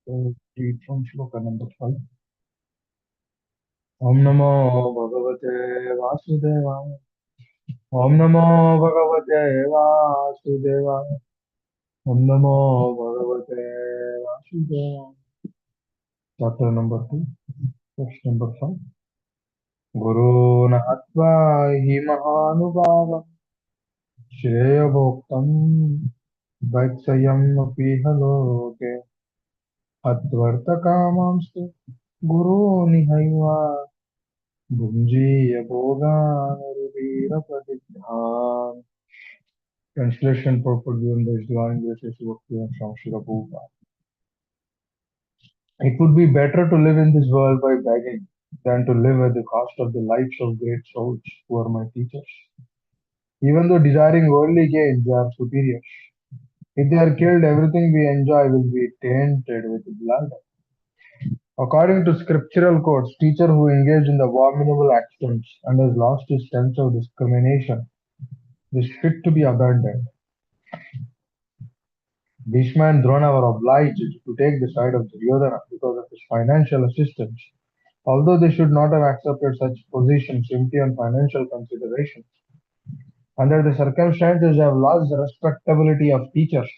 Read from shloka number 5. Om Namo Bhagavate Vasudevaya. Om Namo Bhagavate Vasudevaya. Om Namo Bhagavate Vasudevaya. Chapter number 2, text number 5. Guru Nahatva hi Mahanubhava Shreya Bhoktam Vaitsayam Apiha Loke Atvarta Kamamstu Guru Nihaiva Bhunjiya Bhoga Rudira Pratidhan. Translation purport given by His Divine Grace Bhakti from Srila Prabhupada. It would be better to live in this world by begging than to live at the cost of the lives of great souls who are my teachers. Even though desiring worldly gain, they are superiors. If they are killed, everything we enjoy will be tainted with blood. According to scriptural quotes, teacher who engaged in the abominable actions and has lost his sense of discrimination is fit to be abandoned. Bhishma and Drona were obliged to take the side of Duryodhana because of his financial assistance, although they should not have accepted such positions simply on financial considerations. Under the circumstances, they have lost the respectability of teachers,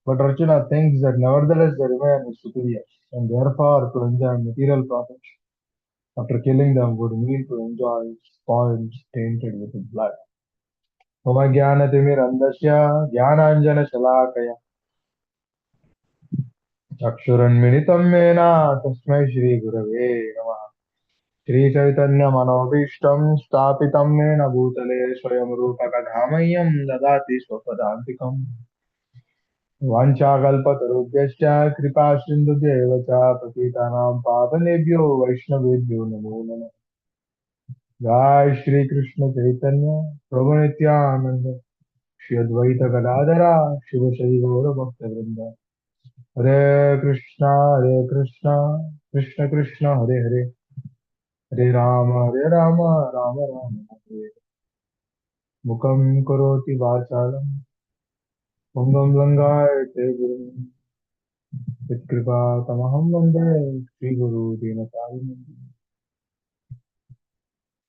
but Arjuna thinks that nevertheless they remain his superiors, and therefore to enjoy material profits after killing them would mean to enjoy spoils tainted with his blood. मम ज्ञानतिमिरन्धस्य ज्ञानाञ्जनशलाकया चक्षुरुन्मिलितं येन तस्मै श्रीगुरवे नमः। श्रीचैतन्यमनोभीष्टं स्थापितं येन भूतले स्वयं रूपकधामह्यं ददाति स्वपदान्तिकम्। वाञ्छाकल्पतरुभ्यश्च कृपासिन्धुभ्येव च पतितानां पावनेभ्यो वैष्णवेभ्यो नमो नमः। जय श्री कृष्ण चैतन्य प्रभु नित्यानंद श्री अद्वैत गदाधरा शिवशरी गौरभक्तवृंद। हरे कृष्णा कृष्ण कृष्ण हरे हरे हरे राम राम राम हरे। मुखं करोति वाचालं पुंगं लंघयते गिरिं यत्कृपा तमहं वन्दे श्रीगुरु दीनतारिणम्।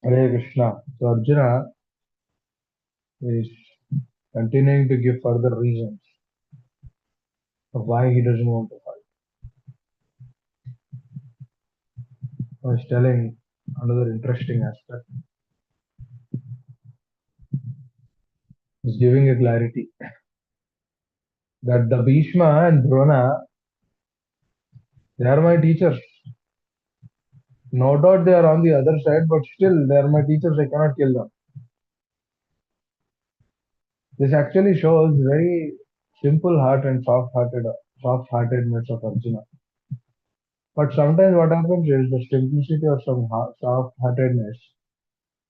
Hare Krishna. So Arjuna is continuing to give further reasons of why he doesn't want to fight. I was telling another interesting aspect. He's giving a clarity that the Bhishma and Drona, they are my teachers. No doubt they are on the other side, but still they are my teachers. I cannot kill them. This actually shows very simple heart and soft-heartedness of Arjuna. But sometimes what happens is the simplicity of some soft-heartedness.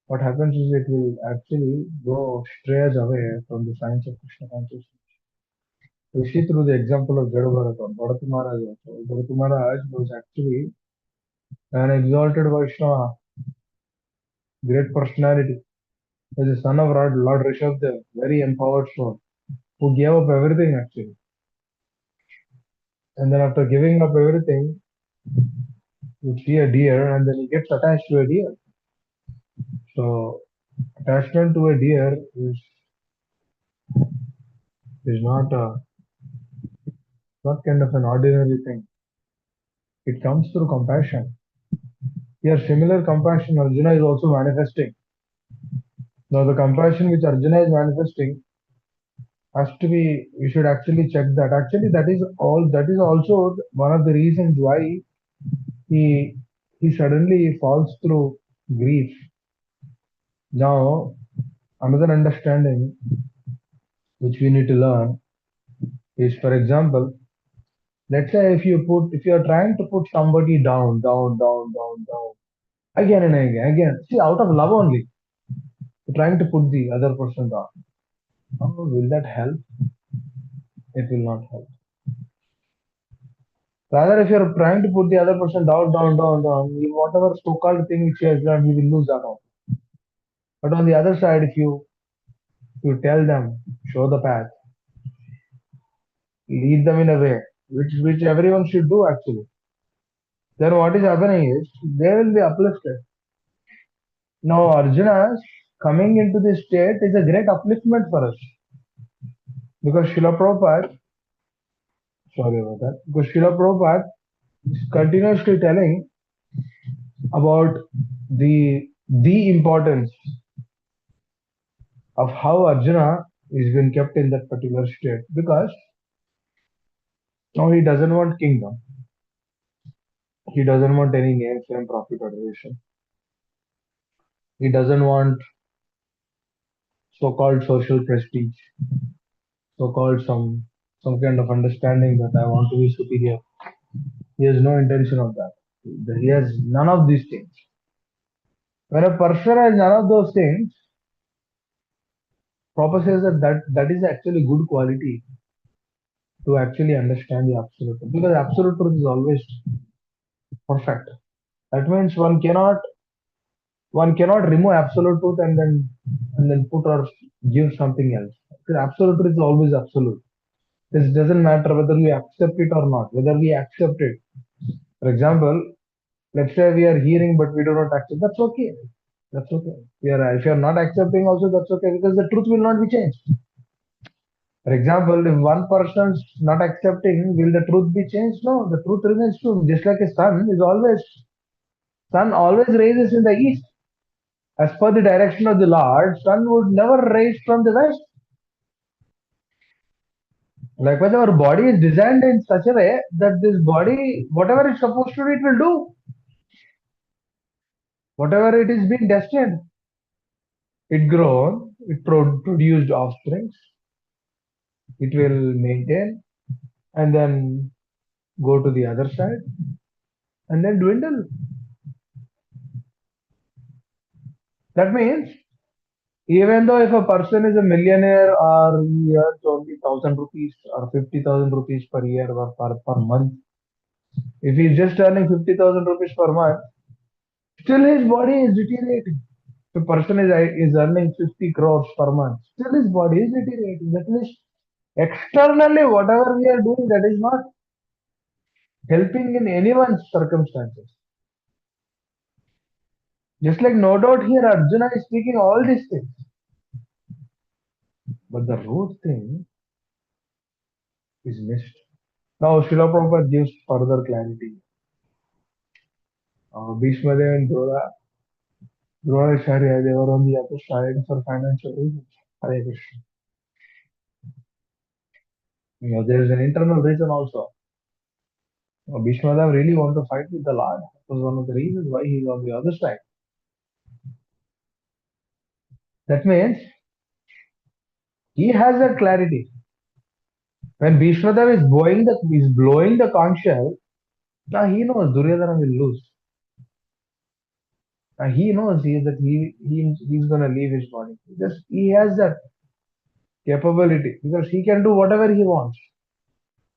What happens is it will actually go strays away from the science of Krishna consciousness. We see through the example of Jadabharata, Bharata Maharaj also. Bharata Maharaj was actually an exalted Vaishnava, great personality. He was the son of Lord Rishabdev, very empowered soul, who gave up everything actually. And then after giving up everything, you see a deer and then he gets attached to a deer. So attachment to a deer is not kind of an ordinary thing. It comes through compassion. Here, similar compassion Arjuna is also manifesting. Now, the compassion which Arjuna is manifesting has to be, we should actually check that. Actually, that is also one of the reasons why he he suddenly falls through grief. Now, another understanding which we need to learn is, for example, let's say if you are trying to put somebody down, again and again, see, out of love only, you're trying to put the other person down. Oh, will that help? It will not help. Rather, if you're trying to put the other person down, whatever so-called thing which he has done, he will lose that out. But on the other side, if you tell them, show the path, lead them in a way, which everyone should do actually. Then what is happening is they will be uplifted. Now Arjuna's coming into this state is a great upliftment for us because Srila Prabhupada, sorry about that, because Srila Prabhupada is continuously telling about the importance of how Arjuna is being kept in that particular state because now he doesn't want kingdom, he doesn't want any name, fame, profit, adoration, he doesn't want so-called social prestige, so-called some kind of understanding that I want to be superior. He has no intention of that. He has none of these things. When a person has none of those things, Prabhupada says that is actually good quality to actually understand the absolute truth. Because absolute truth is always perfect. That means one cannot remove absolute truth and then put or give something else. Because absolute truth is always absolute. This doesn't matter whether we accept it or not. Whether we accept it. For example, let's say we are hearing but we do not accept. That's okay. That's okay. If you are not accepting also, that's okay because the truth will not be changed. For example, if one person's not accepting, will the truth be changed? No, the truth remains true. Just like a sun always rises in the east. As per the direction of the Lord, sun would never rise from the west. Likewise, our body is designed in such a way that this body, whatever it's supposed to do, it will do. Whatever it is being destined, it grown, it produced offsprings, it will maintain and then go to the other side and then dwindle. That means even though if a person is a millionaire or he earns only 1,000 rupees or 50,000 rupees per year or per month, if he's just earning 50,000 rupees per month, still his body is deteriorating. If a person is earning 50 crores per month, still his body is deteriorating. That means externally, whatever we are doing, that is not helping in anyone's circumstances. Just like no doubt here, Arjuna is speaking all these things. But the root thing is missed. Now, Srila Prabhupada gives further clarity. Bhishmadev and Dronacharya, they were on the other side for financial reasons. Hare Krishna. There is an internal reason also. Bhishmadev really wanted to fight with the Lord. That was one of the reasons why he is on the other side. That means he has that clarity. When Bhishmadev is blowing the conch shell, now he knows Duryodhana will lose. Now he knows he's gonna leave his body. He has that capability because he can do whatever he wants.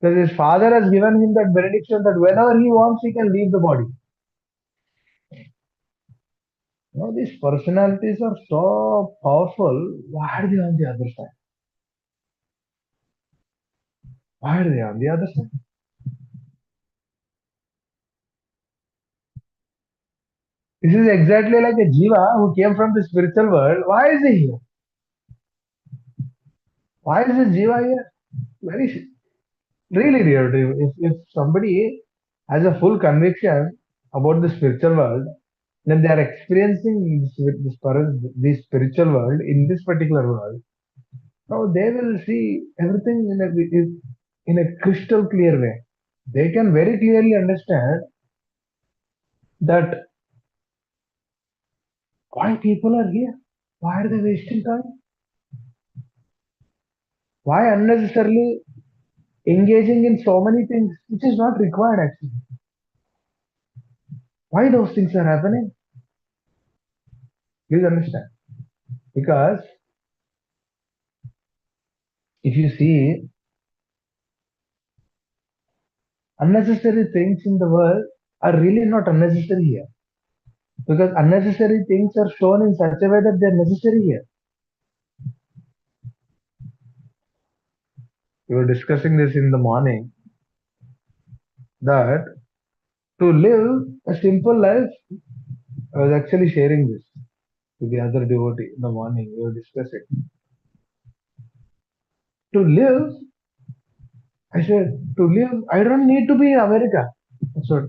Because his father has given him that benediction that whenever he wants, he can leave the body. These personalities are so powerful. Why are they on the other side? Why are they on the other side? This is exactly like a jiva who came from the spiritual world. Why is he here? Why is this jiva here? Very really weird. If somebody has a full conviction about the spiritual world, then they are experiencing this spiritual world in this particular world. Now they will see everything in a crystal clear way. They can very clearly understand that why people are here. Why are they wasting time? Why unnecessarily engaging in so many things which is not required actually? Why those things are happening? Please understand. Because if you see unnecessary things in the world are really not unnecessary here. Because unnecessary things are shown in such a way that they're necessary here. We were discussing this in the morning. that to live a simple life, I was actually sharing this to the other devotee in the morning. We were discussing. To live, I said, to live, I don't need to be in America. That's what,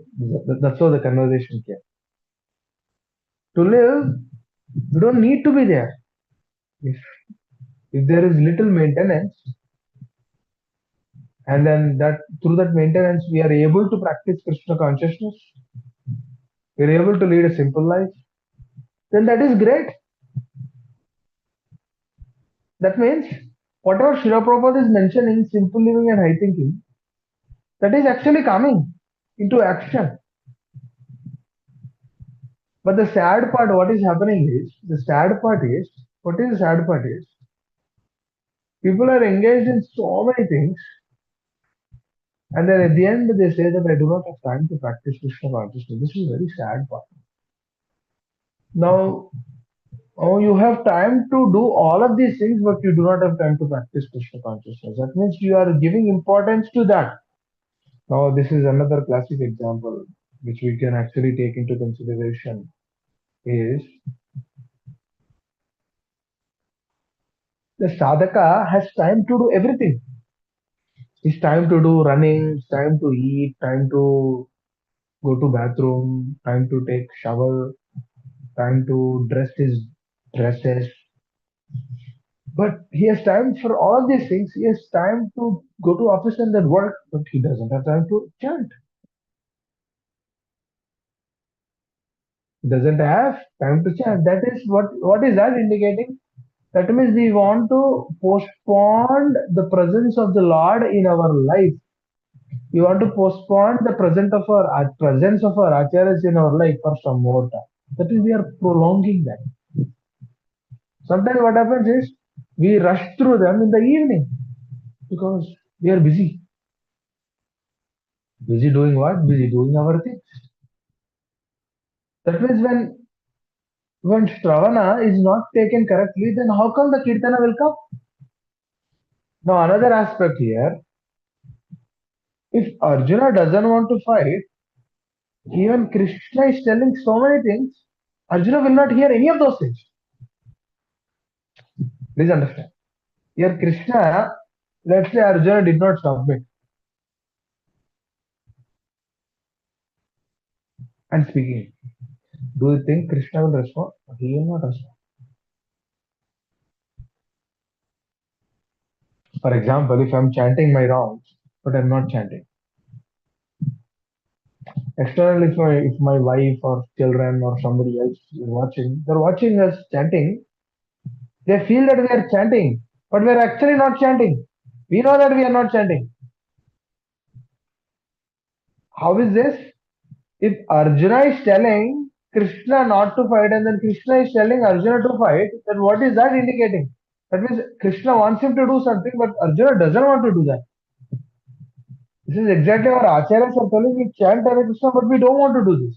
that's how the conversation came. To live, you don't need to be there. If, if there is little maintenance, and then that through that maintenance we are able to practice Krishna consciousness, we are able to lead a simple life, then that is great. That means whatever Srila Prabhupada is mentioning, simple living and high thinking, that is actually coming into action. But the sad part, what is happening is, what is the sad part is, people are engaged in so many things, and then at the end they say that I do not have time to practice Krishna consciousness. This is a very sad part. Now, oh, you have time to do all of these things, but you do not have time to practice Krishna consciousness. That means you are giving importance to that. Now, this is another classic example which we can actually take into consideration is the sadhaka has time to do everything. It's time to do running, it's time to eat, time to go to bathroom, time to take shower, time to dress his dresses. But he has time for all these things. He has time to go to office and then work, but he doesn't have time to chant. He doesn't have time to chant. That is what is that indicating? That means we want to postpone the presence of the Lord in our life. We want to postpone the presence of our acharyas in our life for some more time. That is, we are prolonging that. Sometimes what happens is we rush through them in the evening because we are busy. Busy doing what? Busy doing our things. That means when Shravana is not taken correctly, then how come the Kirtana will come? Now another aspect here, if Arjuna doesn't want to fight, even Krishna is telling so many things, Arjuna will not hear any of those things. Please understand. Here Krishna, let's say Arjuna did not submit and speaking. Do you think Krishna will respond? He will not respond. For example, if I'm chanting my rounds, but I'm not chanting. Externally, if my wife or children or somebody else is watching, they're watching us chanting, they feel that we are chanting, but we are actually not chanting. We know that we are not chanting. How is this? If Arjuna is telling Krishna not to fight and then Krishna is telling Arjuna to fight, then what is that indicating? That means Krishna wants him to do something, but Arjuna doesn't want to do that. This is exactly what Acharyas are telling. We chant Hare Krishna, but we don't want to do this.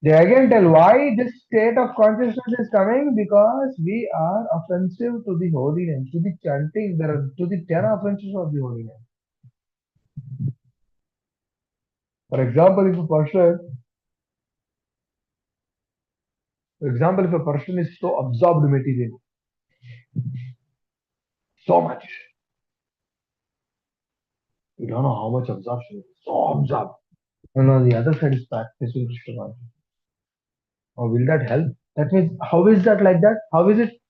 They again tell why this state of consciousness is coming because we are offensive to the holy name, to the chanting, to the 10 offenses of the holy name. For example, if a person is so absorbed materially, so much, we don't know how much absorption, so absorbed. And on the other side is practicing Krishna consciousness. Or will that help? That means, how is that like that? How is it?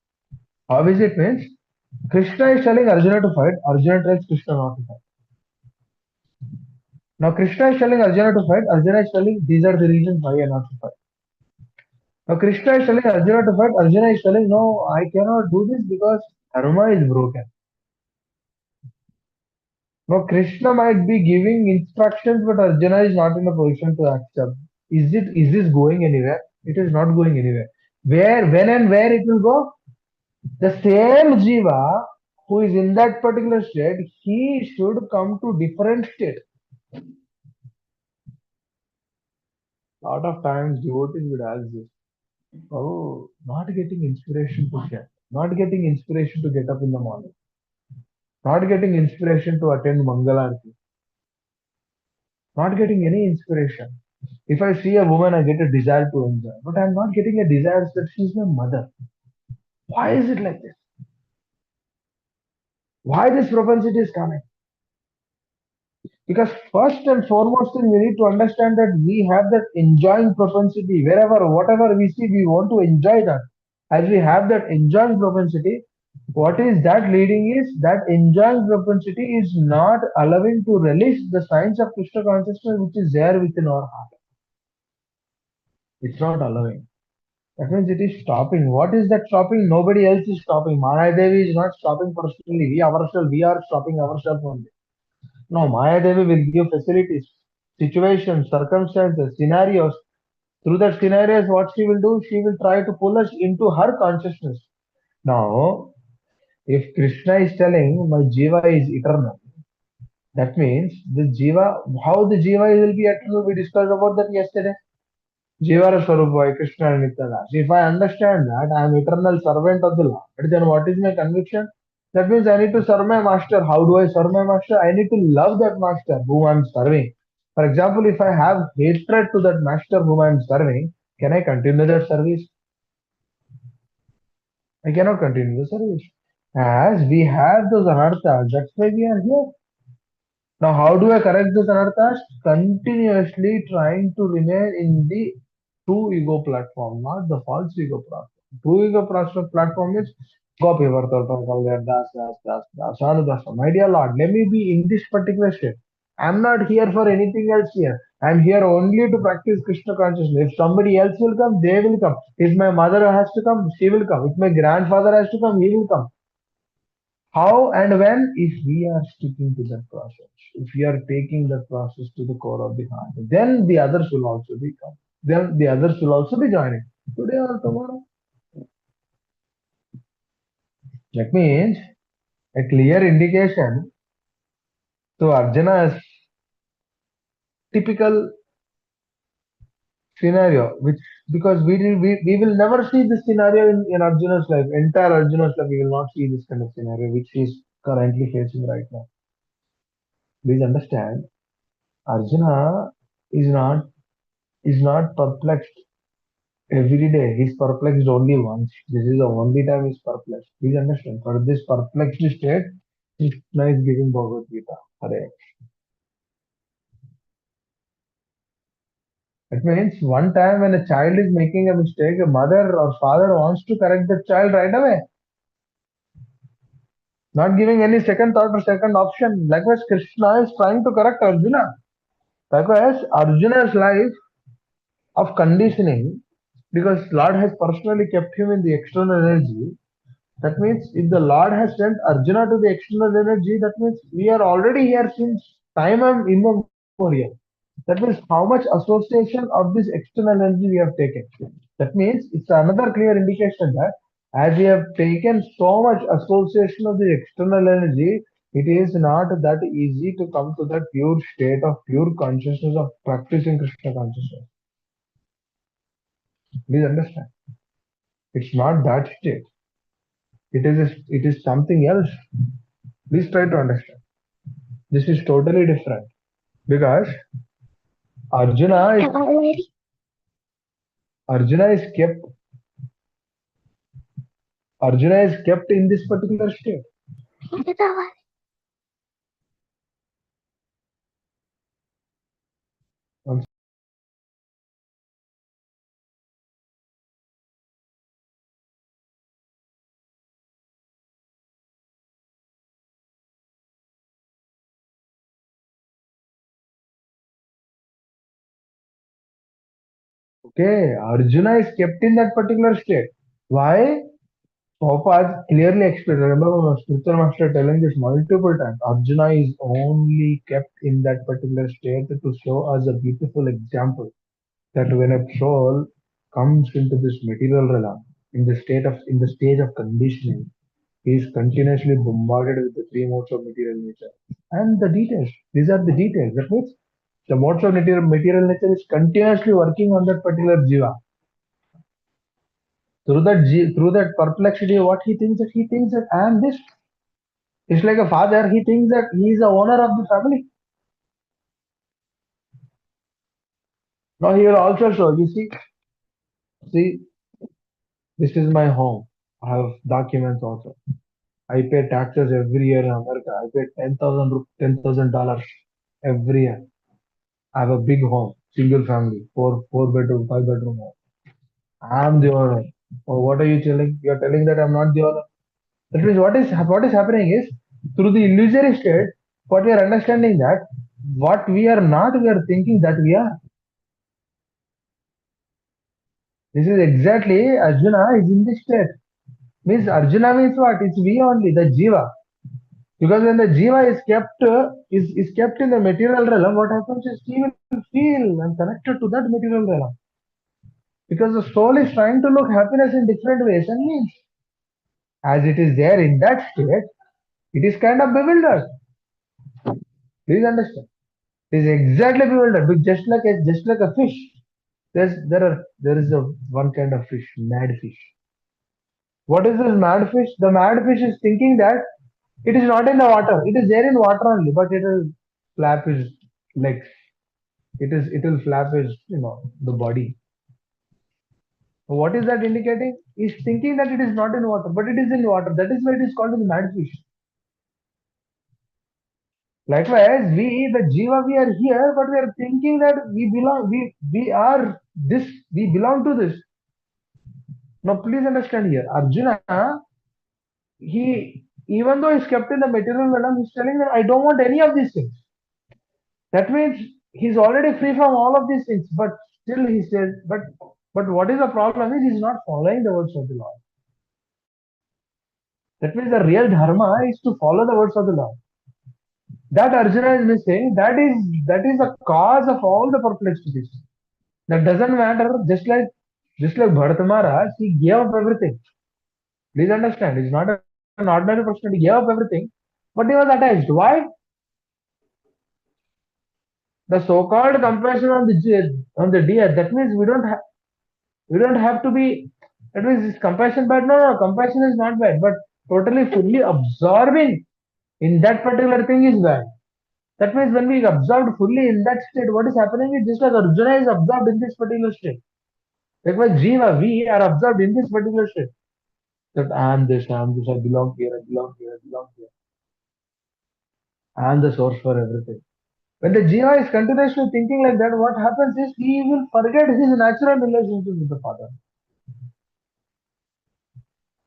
How is it means? Krishna is telling Arjuna to fight, Arjuna tells Krishna not to fight. Now Krishna is telling Arjuna to fight, Arjuna is telling these are the reasons why I are not to fight. Now Krishna is telling Arjuna to fight, Arjuna is telling no, I cannot do this because dharma is broken. Now Krishna might be giving instructions, but Arjuna is not in a position to accept. Is this going anywhere? It is not going anywhere. Where, when and where it will go? The same Jiva who is in that particular state, he should come to different state. Lot of times devotees would ask this, oh, not getting inspiration to chant, not getting inspiration to get up in the morning, not getting inspiration to attend Mangalarti. not getting any inspiration. If I see a woman, I get a desire to enjoy, but I'm not getting a desire that she's my mother. Why is it like this? Why this propensity is coming? Because first and foremost thing we need to understand that we have that enjoying propensity. Wherever, whatever we see, we want to enjoy that. As we have that enjoying propensity, what is that leading is that enjoying propensity is not allowing to release the signs of Krishna consciousness which is there within our heart. It's not allowing. That means it is stopping. What is that stopping? Nobody else is stopping. Maya Devi is not stopping personally. We ourselves, we are stopping ourselves only. No, Maya Devi will give facilities, situations, circumstances, scenarios. Through that scenarios, what she will do? She will try to pull us into her consciousness. Now, if Krishna is telling my jiva is eternal, that means the jiva, how the jiva will be eternal, we discussed about that yesterday. Jivara Swarupai, Krishna and Nityadas. If I understand that I am eternal servant of the Lord, then what is my conviction? That means I need to serve my master. How do I serve my master? I need to love that master whom I am serving. For example, if I have hatred to that master whom I am serving, can I continue that service? I cannot continue the service. As we have those anarthas, that's why we are here. Now, how do I correct this anarthas? Continuously trying to remain in the true ego platform, not the false ego platform. True ego platform is Gopi Vartartam Kalyan Das Das Das Das Anudasa. My dear Lord, let me be in this particular state. I'm not here for anything else here. I'm here only to practice Krishna consciousness. If somebody else will come, they will come. If my mother has to come, she will come. If my grandfather has to come, he will come. How and when? If we are sticking to that process, if we are taking that process to the core of the heart, then the others will also become. Then the others will also be joining today or tomorrow. That means a clear indication to Arjuna's typical scenario, which because we will never see this scenario in Arjuna's life, entire Arjuna's life, we will not see this kind of scenario which he is currently facing right now. Please understand, Arjuna is not perplexed every day. He's perplexed only once. This is the only time he's perplexed. Please understand. For this perplexed state, Krishna is giving Bhagavad Gita. Hare. That means one time when a child is making a mistake, a mother or father wants to correct the child right away, not giving any second thought or second option. Likewise, Krishna is trying to correct Arjuna. Likewise, Arjuna's life of conditioning, because Lord has personally kept him in the external energy. That means if the Lord has sent Arjuna to the external energy, that means we are already here since time immemorial. That means how much association of this external energy we have taken. That means it's another clear indication that as we have taken so much association of the external energy, it is not that easy to come to that pure state of pure consciousness of practicing Krishna consciousness. Please understand. It's not that state. It is something else. Please try to understand. This is totally different because Arjuna is Arjuna is kept Arjuna is kept in this particular state. Okay, Arjuna is kept in that particular state. Why? Prabhupada clearly explained. Remember my spiritual master telling this multiple times. Arjuna is only kept in that particular state to show us a beautiful example that when a soul comes into this material realm in the stage of conditioning, he is continuously bombarded with the three modes of material nature. And the details, these are the details. That means the modes of material nature is continuously working on that particular jiva. Through that perplexity, what he thinks that I am this. It's like a father, he thinks that he is the owner of the family. Now he will also show, you see, this is my home. I have documents also. I pay taxes every year in America. I pay $10,000 every year. I have a big home, single family, four bedroom, five bedroom home. I'm the owner. Oh, what are you telling? You are telling that I'm not the owner. That means what is happening is through the illusory state, what we are understanding that what we are not, we are thinking that we are. This is exactly Arjuna is in this state. Means Arjuna means what? It's we only, the Jiva. Because when the Jiva is kept in the material realm, what happens is he will feel and connected to that material realm. Because the soul is trying to look happiness in different ways and means. As it is there in that state, it is kind of bewildered. Please understand. It is exactly bewildered. Just like a fish. There is a one kind of fish, mad fish. What is this mad fish? The mad fish is thinking that it is not in the water. It is there in water only, but it will flap his legs. It will flap his the body. What is that indicating? He's thinking that it is not in water, but it is in water. That is why it is called as mad fish. Likewise, the jiva, we are here, but we are thinking that we are this, we belong to this. Now, please understand here, Arjuna, even though he's kept in the material realm, he's telling that I don't want any of these things. That means he's already free from all of these things, but still he says, but what is the problem is he's not following the words of the Lord. That means the real dharma is to follow the words of the Lord. That Arjuna is missing. That is the cause of all the perplexities. That doesn't matter. Just like Bharat Maharaj, he gave up everything. Please understand, he's not an ordinary person. He gave up everything, but he was attached. Why? The so-called compassion on the deer. That means we don't have to be. That means is compassion bad? No, no, compassion is not bad, but totally fully absorbing in that particular thing is bad. That means when we absorbed fully in that state, what is happening is just like Arjuna is absorbed in this particular state. Likewise, Jiva, we are absorbed in this particular state. That I am this, I belong here, I belong here, I belong here. I am the source for everything. When the Jiva is continuously thinking like that, what happens is he will forget his natural relationship with the Father.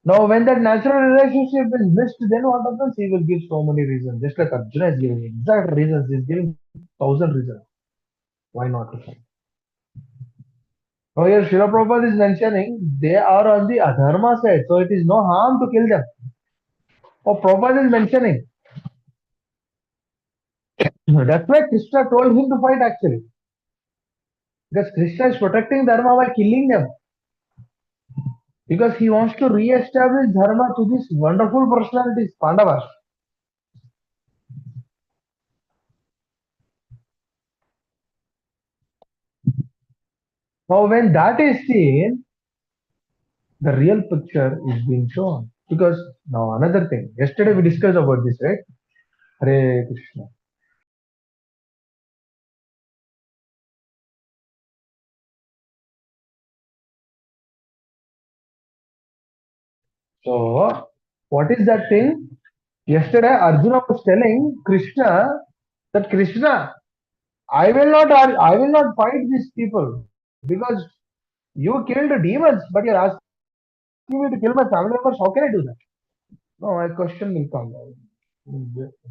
Now, when that natural relationship is missed, then what happens? He will give so many reasons. Just like Arjuna is giving exact reasons, he is giving thousand reasons. Why not to fight? Now, here Srila Prabhupada is mentioning they are on the adharma side, so it is no harm to kill them. Oh, Prabhupada is mentioning that's why Krishna told him to fight actually. Because Krishna is protecting Dharma by killing them. Because he wants to re-establish Dharma to these wonderful personalities, Pandavas. Now, when that is seen, the real picture is being shown. Because now another thing, yesterday we discussed about this, right? Hare Krishna. So, what is that thing? Yesterday Arjuna was telling Krishna that Krishna, I will not fight these people because you killed demons, but you're asking me to kill my family members. How can I do that? No, my question will come.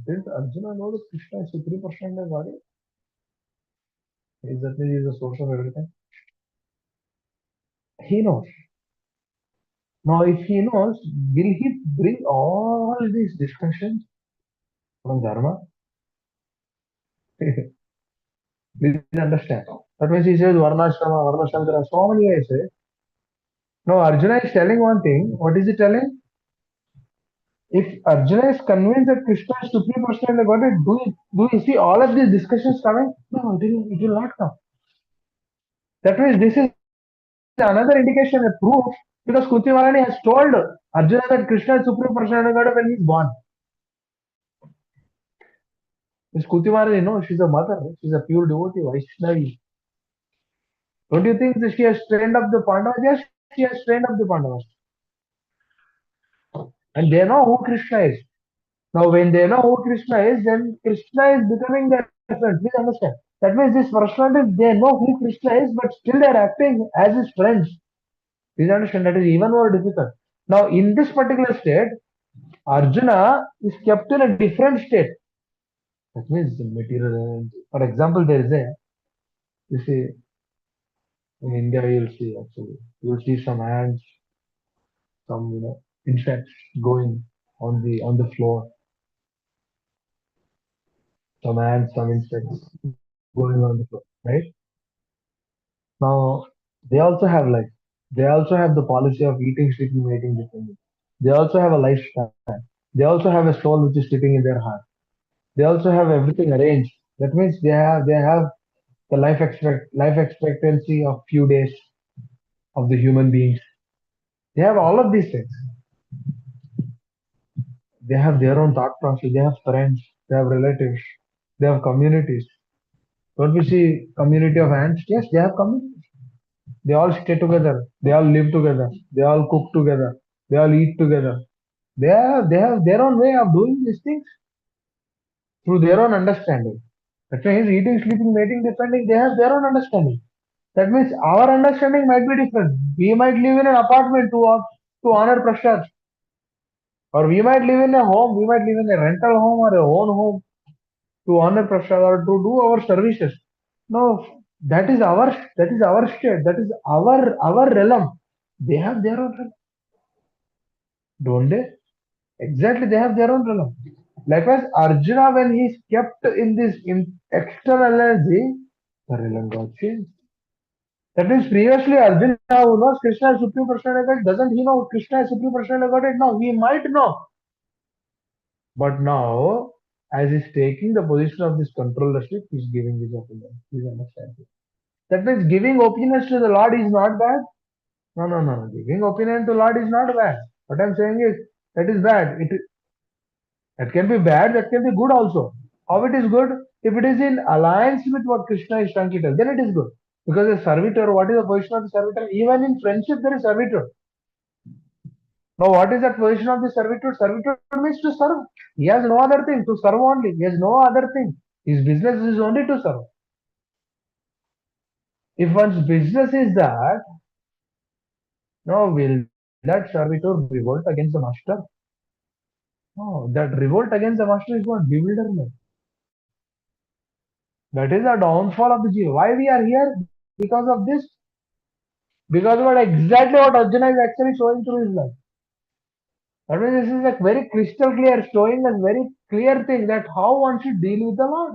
Didn't Arjuna know that Krishna is supreme personality of Godhead? Is that he is the source of everything? He knows. Now, if he knows, will he bring all these discussions from Dharma? Please understand. That means he says Varnashrama, Varnashankara, so many ways. Now, Arjuna is telling one thing. What is he telling? If Arjuna is convinced that Krishna is supreme personality of Godhead, do you see all of these discussions coming? No, it will not come. That means this is another indication, a proof, because Kunti Maharani has told Arjuna that Krishna is supreme personality of Godhead when he is born. Is Kunti Maharani? No, she's a mother. She's a pure devotee, Vaishnavi. Don't you think that she has trained up the Pandavas? Yes, she has trained up the Pandavas. And they know who Krishna is. Now, when they know who Krishna is, then Krishna is becoming their friend. Please understand. That means these personalities, they know who Krishna is, but still they are acting as his friends. Please understand. That is even more difficult. Now, in this particular state, Arjuna is kept in a different state. That means the material. For example, there is a, you see, in India, you'll see actually, you'll see some ants, some insects going on the floor, some ants, some insects going on the floor, right? Now they also have life. They also have the policy of eating, sleeping, mating, differently. They also have a lifespan. They also have a soul which is sitting in their heart. They also have everything arranged. That means they have the life expectancy of few days of the human beings. They have all of these things. They have their own thought process. They have friends. They have relatives. They have communities. Don't we see community of ants? Yes, they have communities. They all stay together. They all live together. They all cook together. They all eat together. They have their own way of doing these things through their own understanding. That's why he's eating, sleeping, mating, depending. They have their own understanding. That means our understanding might be different. We might live in an apartment to honor Prasad, or we might live in a home. We might live in a rental home or a own home to honor Prasad or to do our services. No, that is our state. That is our realm. They have their own realm, don't they? Exactly, they have their own realm. Likewise, Arjuna, when he's kept in this external energy, the realm got changed. That means previously Arjuna, who knows Krishna is Supreme Personality, doesn't he know Krishna is Supreme Personality? No, he might know. But now, as he's taking the position of this controllership, he's giving his opinion. Please understand. That means giving opinions to the Lord is not bad. No, no, no, no. Giving opinion to Lord is not bad. What I'm saying is that is bad. That can be bad. That can be good also. How it is good? If it is in alliance with what Krishna is trying to tell, then it is good. Because a servitor, what is the position of the servitor? Even in friendship, there is servitor. Now, what is that position of the servitor? Servitor means to serve. He has no other thing to serve only. He has no other thing. His business is only to serve. If one's business is that, no, will that servitor revolt against the master? No, that revolt against the master is what? Bewilderment. That is a downfall of the jiva. Why we are here? Because of this. Because what exactly what Arjuna is actually showing through his life. That means this is like very crystal clear, showing us very clear thing that how one should deal with the Lord.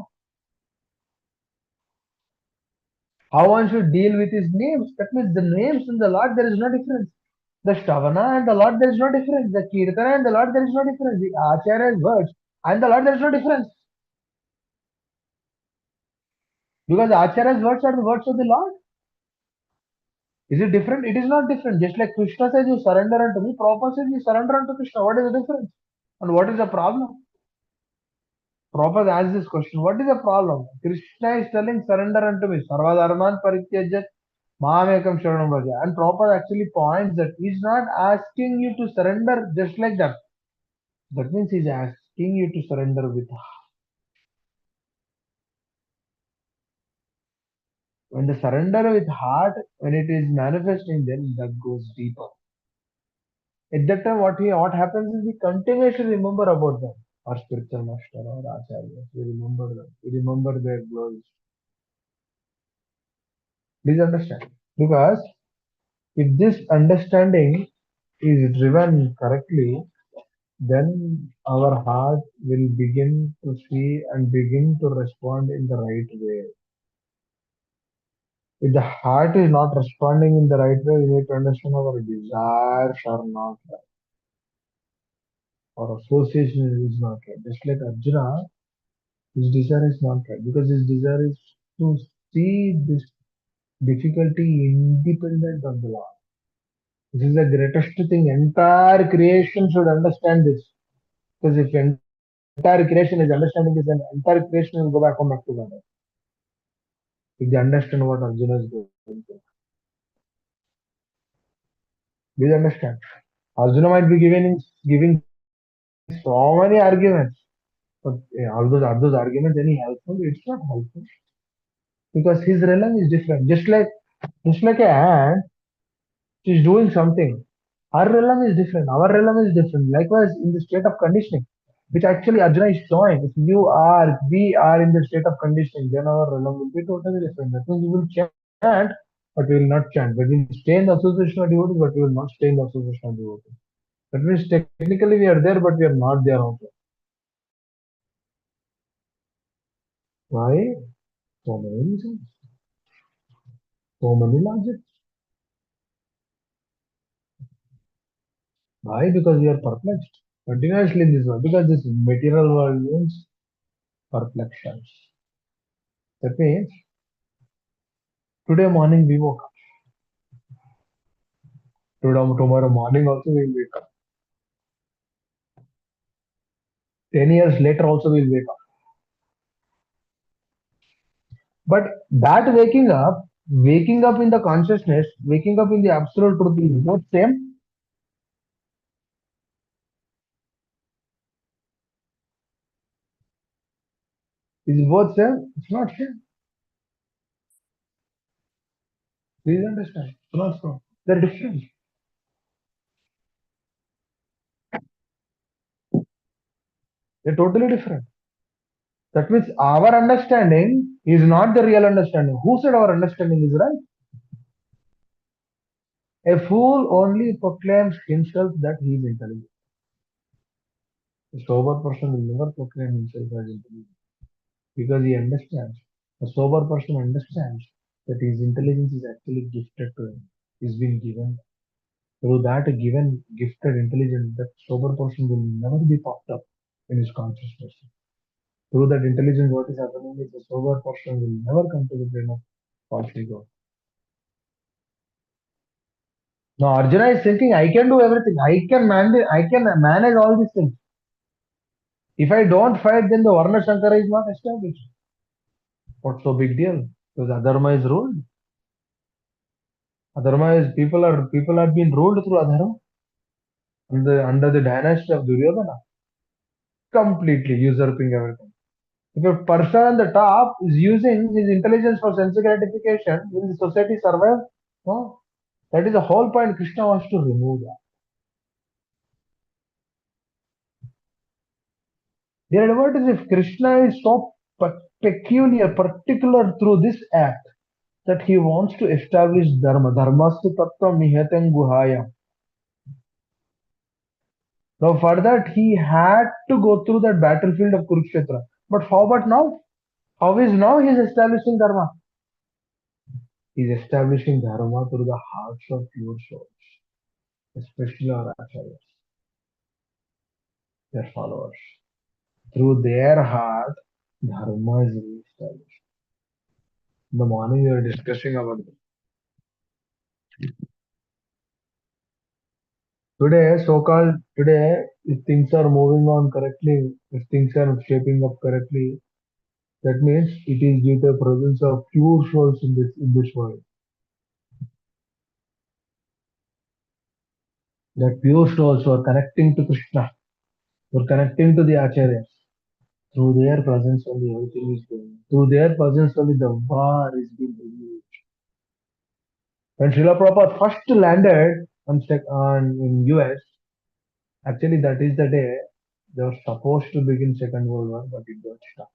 How one should deal with his names. That means the names in the Lord there is no difference. The Stavana and the Lord there is no difference. The Kirtana and the Lord there is no difference. The Acharya's words and the Lord there is no difference. Because Acharya's words are the words of the Lord. Is it different? It is not different. Just like Krishna says, you surrender unto me, Prabhupada says, you surrender unto Krishna. What is the difference? And what is the problem? Prabhupada asks this question. What is the problem? Krishna is telling, surrender unto me. Sarva dharman parityajat mamekam sharanam vraja. And Prabhupada actually points that he's not asking you to surrender just like that. That means he's asking you to surrender with heart. When the surrender with heart, when it is manifesting, then that goes deeper. At that time, what happens is we continuously remember about them, our spiritual master, our acharyas. We remember them. We remember their glories. Please understand. Because if this understanding is driven correctly, then our heart will begin to see and begin to respond in the right way. If the heart is not responding in the right way, we need to understand our desires are not right. Our association is not right. Just like Arjuna, his desire is not right because his desire is to see this difficulty independent of the Lord. This is the greatest thing. Entire creation should understand this. Because if entire creation is understanding this, then entire creation will go back home back to God. If they understand what Arjuna is doing. Please understand. Arjuna might be giving so many arguments, but are those arguments any helpful? It's not helpful because his realm is different. Just like a ant, she's doing something. Our realm is different. Our realm is different. Likewise, in the state of conditioning, which actually Arjuna is showing, if we are in the state of conditioning, then our realm will be totally different. That means we will chant, but we will not chant. But we will stay in the association of devotees, but we will not stay in the association of devotees. That means technically we are there, but we are not there also. Why? So many reasons, so many logics. Why? Because we are perplexed continuously in this world. Because this material world means perplextions. That means today morning we woke up. Tomorrow morning also we will wake up. 10 years later also we will wake up. But that waking up in the consciousness, waking up in the absolute truth is both same, is both same. It's not same. Please understand. It's not so. They're different. They're totally different. That means our understanding is not the real understanding. Who said our understanding is right? A fool only proclaims himself that he is intelligent. A sober person will never proclaim himself as intelligent because he understands. A sober person understands that his intelligence is actually gifted to him. He's been given. Through that given gifted intelligence, that sober person will never be popped up in his consciousness. Through that intelligence, what is happening is the sober person will never come to the plane of false ego. Now Arjuna is thinking, I can do everything. I can manage all these things. If I don't fight, then the Varna Shankara is not established. What's so big deal? Because Adharma is ruled. Adharma is people are being ruled through Adharma under the dynasty of Duryodhana, completely usurping everything. If a person on the top is using his intelligence for sense gratification, will the society survive? No. That is the whole point. Krishna wants to remove that. Dear devotees, if Krishna is so peculiar, particular through this act, that he wants to establish dharma. Dharmastu tattva nihatam guhaya. Now for that he had to go through that battlefield of Kurukshetra. But how about now? How is now he is establishing dharma? He is establishing dharma through the hearts of pure souls, especially our acharyas, their followers. Through their heart, dharma is established. In the morning we were discussing about this. Today, if things are moving on correctly, if things are shaping up correctly, that means it is due to the presence of pure souls in this world. That pure souls were connecting to Krishna, were connecting to the Acharyas. Through their presence only everything is going. Through their presence only the war is being renewed. When Srila Prabhupada first landed in US, actually that is the day they were supposed to begin Second World War, but it got stopped.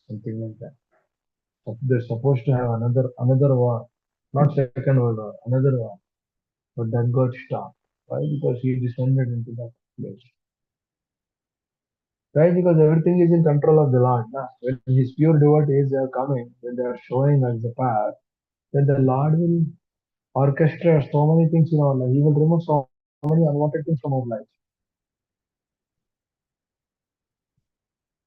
Something like that. They're supposed to have another war, not Second World War, another war, but that got stopped. Why? Because he descended into that place. Why? Because everything is in control of the Lord. Nah? When his pure devotees are coming, when they are showing us the path, then the Lord will orchestrate so many things in our life. He will remove so many unwanted things from our lives.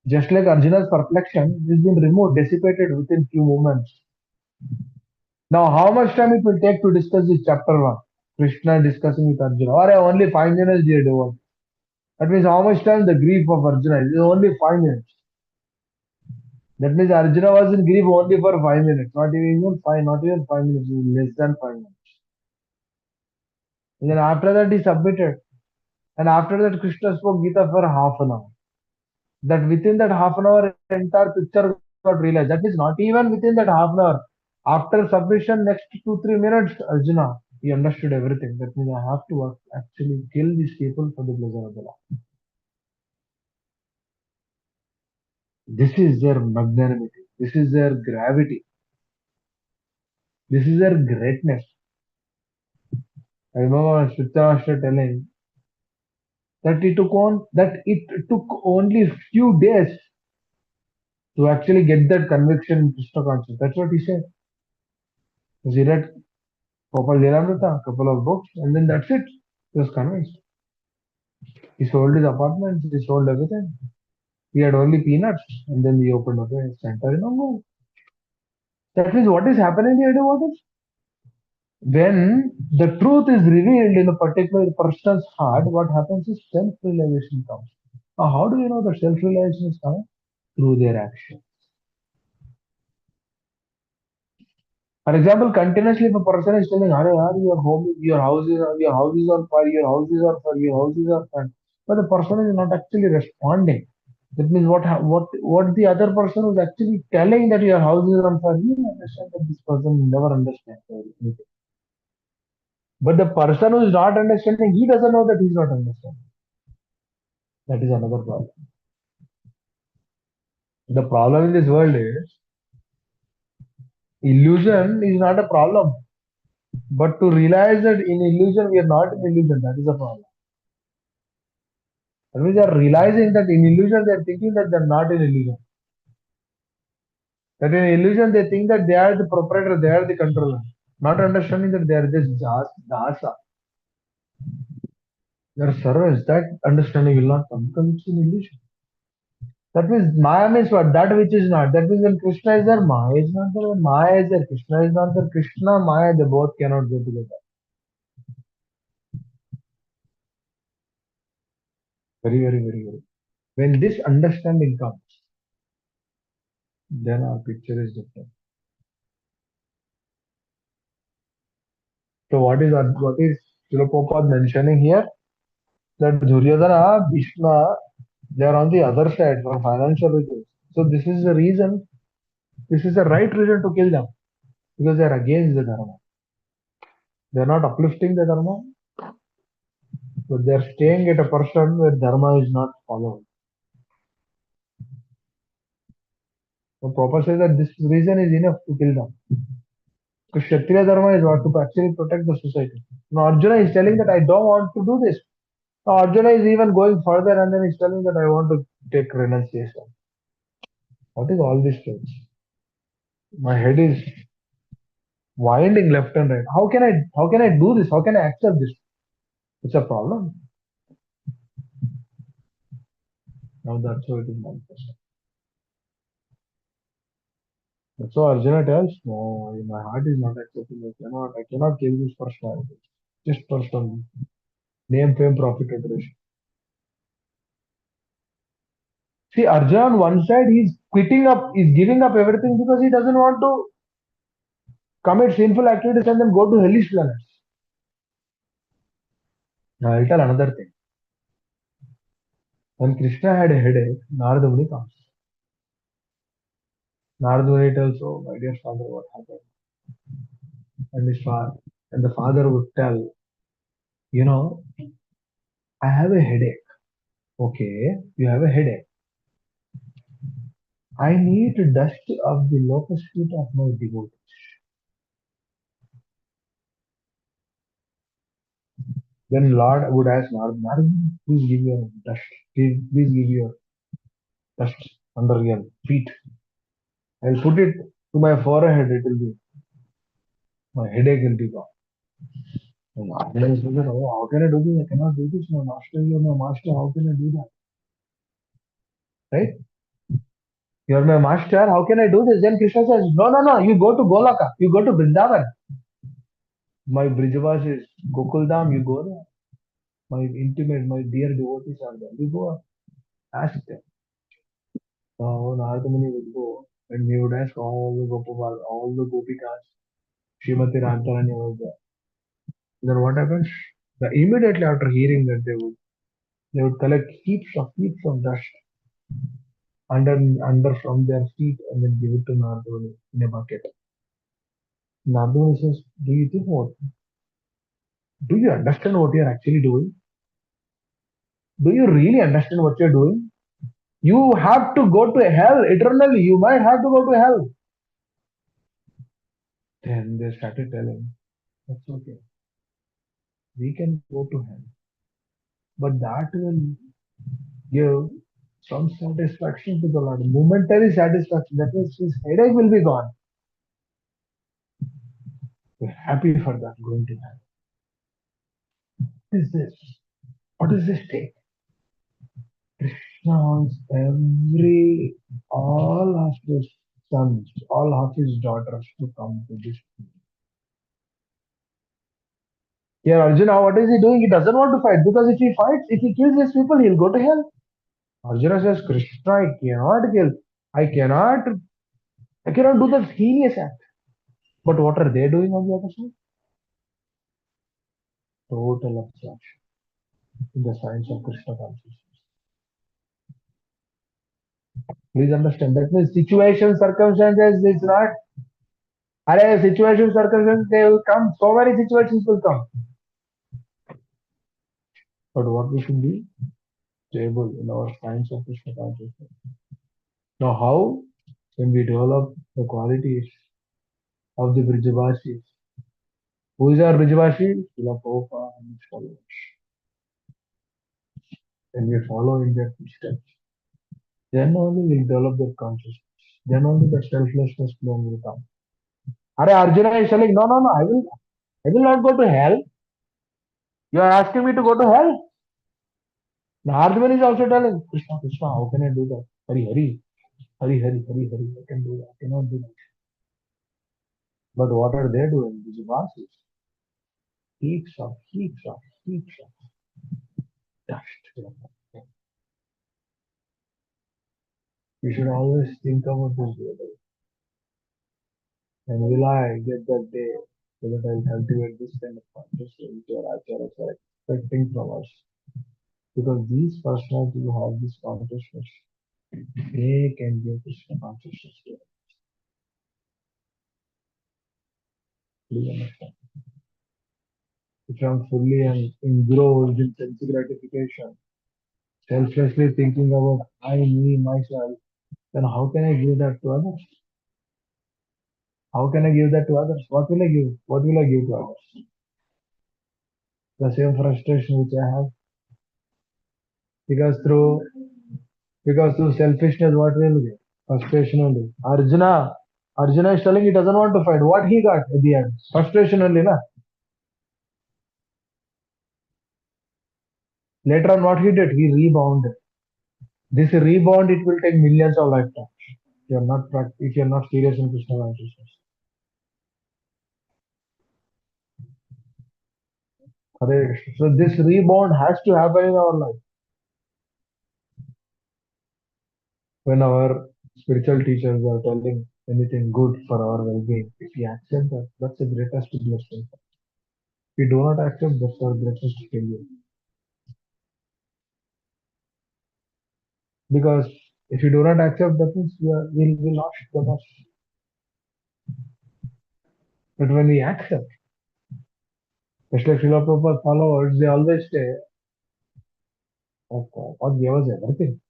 Just like Arjuna's perplexion is been removed, dissipated within few moments. Now, how much time it will take to discuss this chapter 1? Krishna discussing with Arjuna. Or only 5 minutes, dear devotee. That means how much time the grief of Arjuna is only 5 minutes. That means Arjuna was in grief only for 5 minutes, not even five, not even 5 minutes, less than 5 minutes. And then after that he submitted. And after that Krishna spoke Gita for half an hour. That within that half an hour, entire picture got realized. That means not even within that half an hour. After submission, next 2 3 minutes, Arjuna, he understood everything. That means I have to actually kill these people for the pleasure of the Lord. This is their magnanimity. This is their gravity. This is their greatness. I remember Shritarashtra telling that it took only few days to actually get that conviction in Krishna consciousness. That's what he said. He read Gopal Lilamrita, a couple of books, and then that's it. He was convinced. He sold his apartments, he sold everything. He had only peanuts, and then he opened up a center in Ongole. That means what is happening in the Edo waters? When the truth is revealed in a particular person's heart, what happens is self-realization comes. Now, how do you know that self-realization is coming? Through their action. For example, continuously if a person is telling, "Arey, yaar, your house is on fire, your house is on fire, your house is on fire," but the person is not actually responding. That means what the other person was actually telling that your house is on fire. You understand that this person never understands anything. But the person who is not understanding, he doesn't know that he's not understanding. That is another problem. The problem in this world is illusion is not a problem. But to realize that in illusion we are not in illusion, that is a problem. That means they are realizing that in illusion they are thinking that they are not in illusion. That in illusion they think that they are the proprietor, they are the controller. Not understanding that they are just dasa. They are servants. That understanding will not come because it's an illusion. That means Maya means what? That which is not. That means when Krishna is there, Maya is not there. When Maya is there, Krishna is not there. Krishna, Maya, they both cannot go together. Very, very, very, very. When this understanding comes, then our picture is different. So what is Srila Prabhupada mentioning here? That Duryodhana, Bhishma, they are on the other side for financial reasons. So this is the reason, this is the right reason to kill them because they are against the dharma. They are not uplifting the dharma, but they are staying at a person where dharma is not followed. So Prabhupada says that this reason is enough to kill them. Because Kshatriya dharma is what to actually protect the society. Now Arjuna is telling that I don't want to do this. Now Arjuna is even going further and then he's telling that I want to take renunciation. What is all these things? My head is winding left and right. How can I do this? How can I accept this? It's a problem. Now that's how it is manifested. That's why Arjuna tells, no, my heart is not accepting. I cannot kill this personality. Just personal name, fame, profit, adoration. See, Arjuna on one side, he's giving up everything because he doesn't want to commit sinful activities and then go to hellish planets. Now I'll tell another thing. When Krishna had a headache, Narada Muni comes. Narada Muni tells, oh, my dear father, what happened? And his father, and the father would tell, you know, I have a headache. Okay, you have a headache. I need dust of the lotus feet of my devotees. Then Lord would ask Narada, Narada, please give your dust. Please give your dust under your feet. I'll put it to my forehead. It will be my headache will be gone. And Narada is thinking, oh, how can I do this? I cannot do this. My master, you are my master. How can I do that? Right? You are my master. How can I do this? Then Krishna says, no, no, no. You go to Golaka. You go to Vrindavan. My Brijavas is Gokuldam. You go there. My intimate, my dear devotees are there. You go ask them. Now, Nardamuni would go and we would ask all the Gopal, all the Gopikas, Srimati Radharani was there. Then what happens? Immediately after hearing that, they would collect heaps of dust under from their feet and then give it to Nardamuni in a bucket. Nardamuni says, "Do you think what? Do you understand what you're actually doing? Do you really understand what you're doing? You have to go to hell eternally. You might have to go to hell." Then they started telling, "That's okay. We can go to hell, but that will give some satisfaction to the Lord, momentary satisfaction. That means his headache will be gone. We're happy for that going to hell." What is this? What is this state? Krishna wants all of his sons, all of his daughters to come to this. Here, Arjuna, what is he doing? He doesn't want to fight because if he fights, if he kills his people, he'll go to hell. Arjuna says, "Krishna, I cannot kill. I cannot, I cannot do that heinous act." But what are they doing on the other side? Total abstraction in the science of Krishna consciousness. Please understand that means situation, circumstances is not. Situation, circumstances, they will come. So many situations will come. But what we should be stable in our science of Krishna consciousness. Now, how can we develop the qualities of the Brijavasis? Who is our Brijavashi? Srila Prabhupada and his followers. When we follow in their footsteps, then only we'll develop their consciousness. Then only the selflessness plan will come. Arjuna is telling, no, no, no, I will not go to hell. You are asking me to go to hell? Arjuna is also telling, Krishna, Krishna, how can I do that? Hari, Hari, Hari, Hari, Hari, Hari, I can do that. I cannot do that. But what are they doing? These vases. Heaps of dust. You should always think about this way. And will I get that day so that I will cultivate this kind of consciousness which our acharyas are expecting from us? Because these personalities who have this consciousness, they can give Krishna consciousness to us. Please understand. If I'm fully and engrossed in sense gratification, selflessly thinking about I, me, myself, then how can I give that to others? How can I give that to others? What will I give? What will I give to others? The same frustration which I have. Because through selfishness, what will be? Frustration only. Arjuna is telling he doesn't want to fight. What he got at the end? Frustration only, na? Later on, what he did? He rebounded. This rebound, it will take millions of lifetimes. If you're not serious in Krishna consciousness. So this rebound has to happen in our life. When our spiritual teachers are telling anything good for our well-being, if we accept that, that's the greatest blessing. If we do not accept, that's our greatest failure. Because if you do not accept, that means we lost the bus. But when we accept, especially Srila Prabhupada followers, they always say, "Oh God, what gave us everything?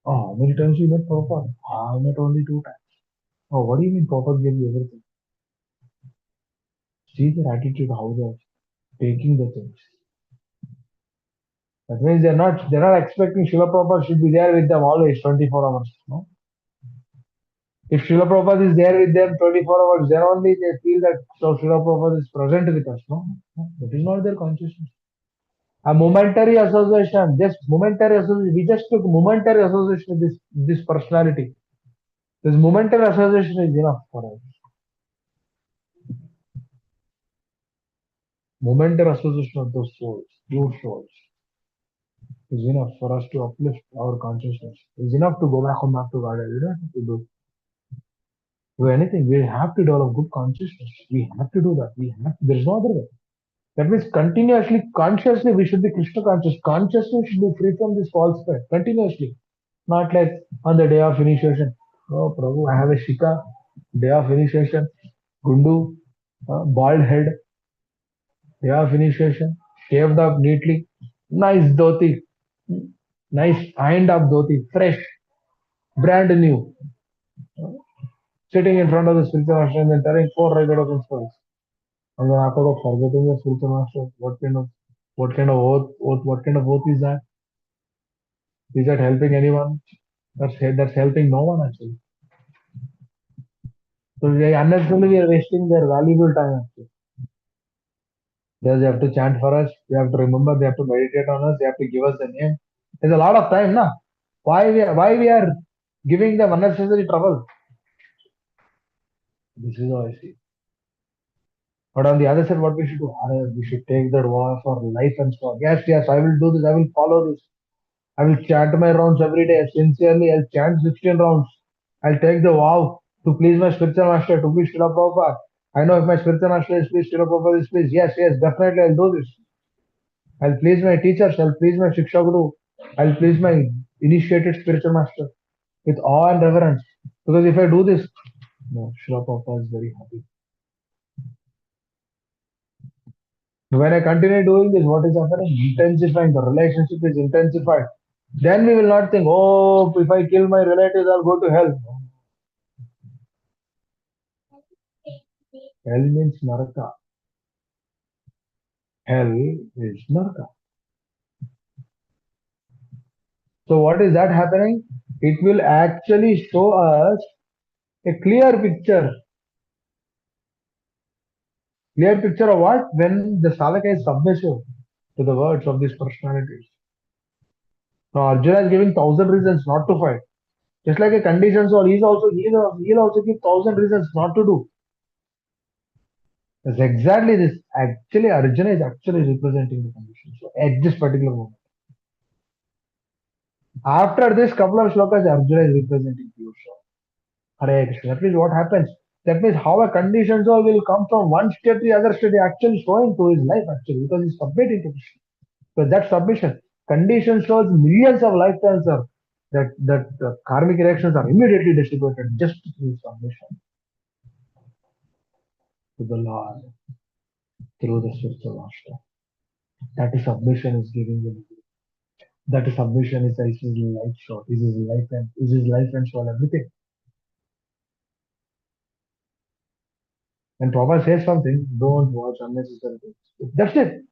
Oh, how many times you met Prabhupada? I met only 2 times. Oh, what do you mean Prabhupada gave you everything?" See their attitude, how they're taking the things. That means they're not expecting Srila Prabhupada should be there with them always 24 hours. No? If Srila Prabhupada is there with them 24 hours, then only they feel that so Srila Prabhupada is present with us. No, that is not their consciousness. A momentary association, just momentary association. We just took momentary association with this personality. This momentary association is enough for us. Momentary association of those souls, pure souls. is enough for us to uplift our consciousness. Is enough to go back home back to God. We don't have to do anything. We have to develop good consciousness. We have to do that. There is no other way. That means continuously, consciously, we should be Krishna conscious. Consciously, we should be free from this false spirit. Continuously. Not like on the day of initiation. Oh, Prabhu, I have a Shika. Day of initiation. Gundu. Bald head. Day of initiation. Shaved up neatly. Nice dhoti. Nice ironed up dhoti. Fresh. Brand new. Sitting in front of the spiritual master and then telling four regular principles. And then after that, forgetting the spiritual master. What kind of oath is that? Is that helping anyone? That's helping no one actually. So unnecessarily we are wasting their valuable time actually. They have to chant for us. They have to remember. They have to meditate on us. They have to give us the name. There's a lot of time, na? Why we are giving them unnecessary trouble? This is how I see. But on the other side, what we should do? We should take that vow for life and so on. Yes, yes, I will do this. I will follow this. I will chant my rounds every day. Sincerely, I'll chant 16 rounds. I'll take the vow to please my spiritual master, to please Srila Prabhupada. I know if my spiritual master is pleased, Srila Prabhupada is pleased. Yes, yes, definitely I'll do this. I'll please my teachers. I'll please my Shiksha Guru. I'll please my initiated spiritual master with awe and reverence. Because if I do this, no, Srila Prabhupada is very happy. When I continue doing this, what is happening? Intensifying. The relationship is intensified. Then we will not think, oh, if I kill my relatives, I'll go to hell. Hell means Naraka. Hell is Naraka. So what is that happening? It will actually show us a clear picture. Clear picture of what? When the Salaka is submissive to the words of these personalities. Now Arjuna is giving thousand reasons not to fight. Just like a condition soul, he'll also give thousand reasons not to do. It's exactly this. Actually, Arjuna is actually representing the condition soul at this particular moment. After this couple of shlokas, Arjuna is representing pure soul. Hare Krishna. That means what happens? That means how a conditioned soul will come from one state to the other state, actually showing to his life actually, because he's submitting to Krishna. So that submission, conditioned souls, millions of lifetimes are that karmic reactions are immediately distributed just through submission to the Lord through the spiritual master. That is submission is giving him. That is submission is his life short, is his life and soul, everything. And Prabhupada says something, don't watch unnecessary things. That's it.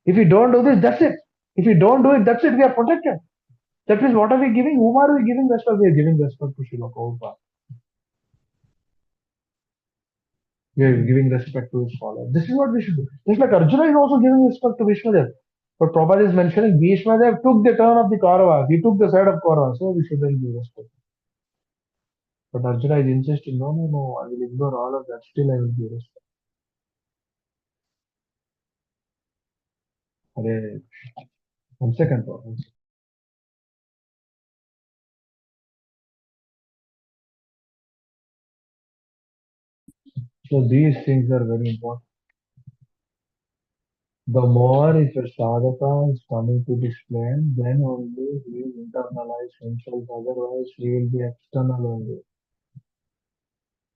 If we don't do this, that's it. If we don't do it, that's it. We are protected. That means what are we giving? Whom are we giving respect? We are giving respect to Srila Prabhupada. We are giving respect to his followers. This is what we should do. Just like Arjuna is also giving respect to Vishwadev. But Prabhupada is mentioning Vishwadev took the turn of the Kauravas. He took the side of Kauravas. So we should then give respect. But Arjuna is insisting, no, no, no, I will ignore all of that. Still, I will give respect. Hare. 1 second, Prabhupada. So these things are very important. The more if a sadhaka is coming to this plane, then only he will internalize himself. Otherwise, he will be external only.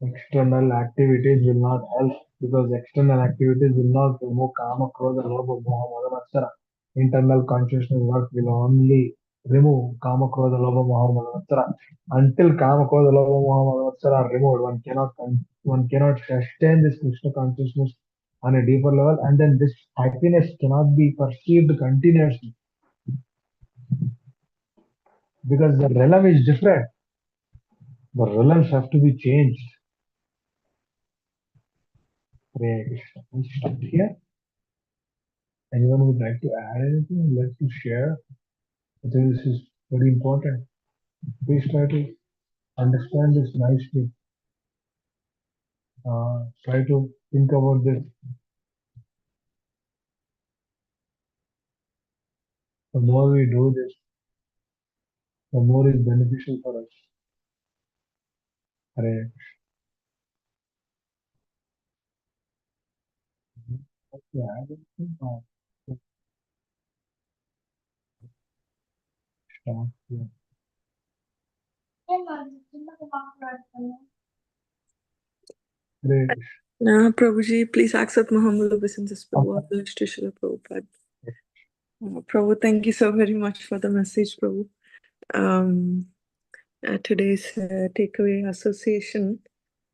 External activities will not help because external activities will not remove kama, krodha, lobha, moha, mada, matsara. Internal consciousness work will only remove kama, krodha, lobha, moha, mada, matsara. Until kama, krodha, lobha, moha, mada, matsara are removed, one cannot sustain this Krishna consciousness on a deeper level, and then this happiness cannot be perceived continuously because the realm is different. The realms have to be changed. Hare Krishna. We'll stop here. Anyone would like to add anything, like to share? I think this is very important. Please try to understand this nicely. Try to think about this. The more we do this, the more is beneficial for us. Hare Krishna. Okay, I don't think start here. Hare Krishna. Prabhuji, please accept my humble obeisances, Prabhu. All blessed to Srila Prabhupada. Prabhu, thank you so very much for the message, Prabhu. Um, today's takeaway association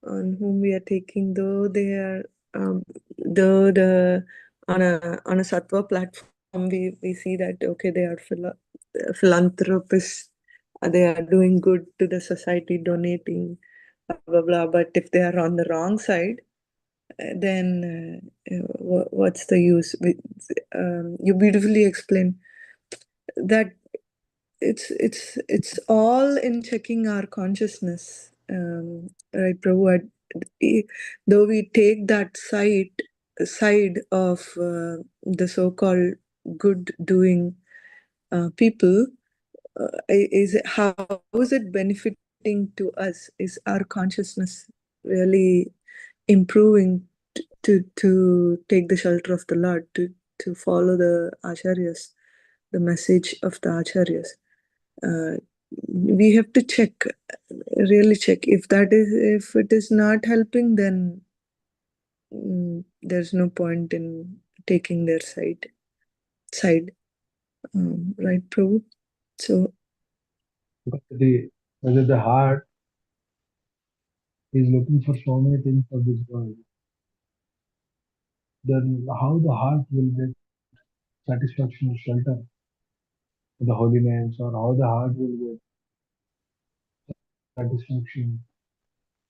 on whom we are taking, though they are, though the on a Sattva platform, we see that okay, they are philanthropists, they are doing good to the society, donating, blah blah blah. But if they are on the wrong side, then what's the use? You beautifully explain that it's all in checking our consciousness, right, Prabhu? Though we take that side of the so-called good doing people, how is it benefiting to us? Is our consciousness really improving to take the shelter of the Lord, to follow the acharyas, the message of the acharyas? We have to check, really check. If it is not helping, then there's no point in taking their side, right, Prabhu? So Whether the heart is looking for so many things of this world, then how the heart will get satisfaction or shelter in the holy names, or how the heart will get satisfaction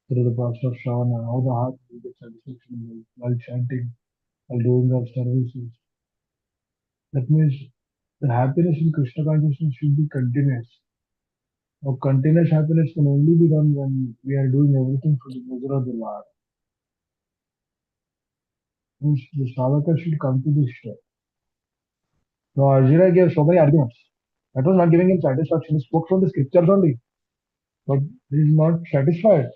through the process of Shravana, how the heart will get satisfaction while chanting, while doing our services. That means the happiness in Krishna consciousness should be continuous. Now, continuous happiness can only be done when we are doing everything for the pleasure of the Lord. Means the Shravaka should come to this step. Now, Arjuna gave so many arguments. That was not giving him satisfaction. He spoke from the scriptures only, but he is not satisfied.